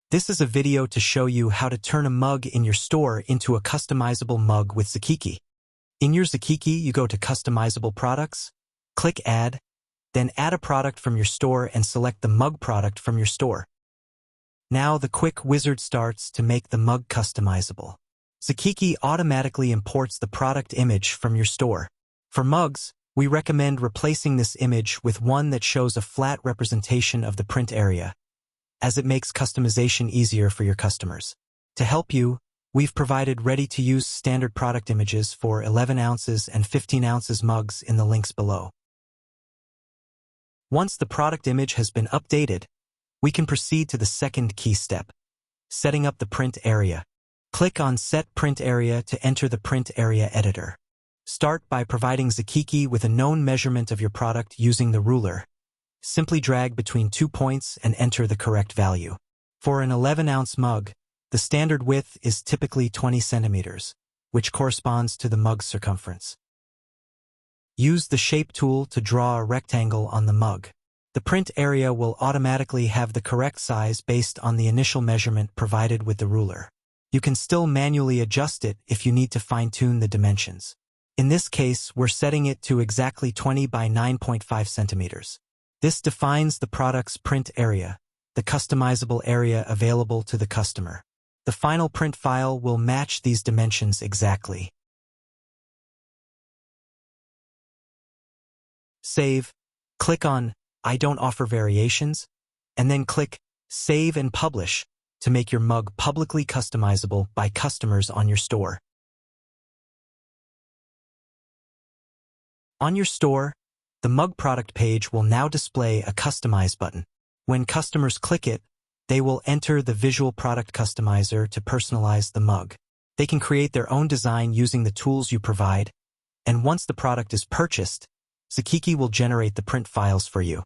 This is a video to show you how to turn a mug in your store into a customizable mug with Zakeke. In your Zakeke, you go to Customizable Products, click Add, then add a product from your store and select the mug product from your store. Now the quick wizard starts to make the mug customizable. Zakeke automatically imports the product image from your store. For mugs, we recommend replacing this image with one that shows a flat representation of the print area, as it makes customization easier for your customers. To help you, we've provided ready-to-use standard product images for 11 ounces and 15 ounces mugs in the links below. Once the product image has been updated, we can proceed to the second key step, setting up the print area. Click on Set Print Area to enter the print area editor. Start by providing Zakeke with a known measurement of your product using the ruler. Simply drag between 2 points and enter the correct value. For an 11-ounce mug, the standard width is typically 20 centimeters, which corresponds to the mug's circumference. Use the Shape tool to draw a rectangle on the mug. The print area will automatically have the correct size based on the initial measurement provided with the ruler. You can still manually adjust it if you need to fine-tune the dimensions. In this case, we're setting it to exactly 20 by 9.5 centimeters. This defines the product's print area, the customizable area available to the customer. The final print file will match these dimensions exactly. Save. Click on I don't offer variations, and then click Save and Publish to make your mug publicly customizable by customers on your store. On your store, the mug product page will now display a Customize button. When customers click it, they will enter the visual product customizer to personalize the mug. They can create their own design using the tools you provide, and once the product is purchased, Zakeke will generate the print files for you.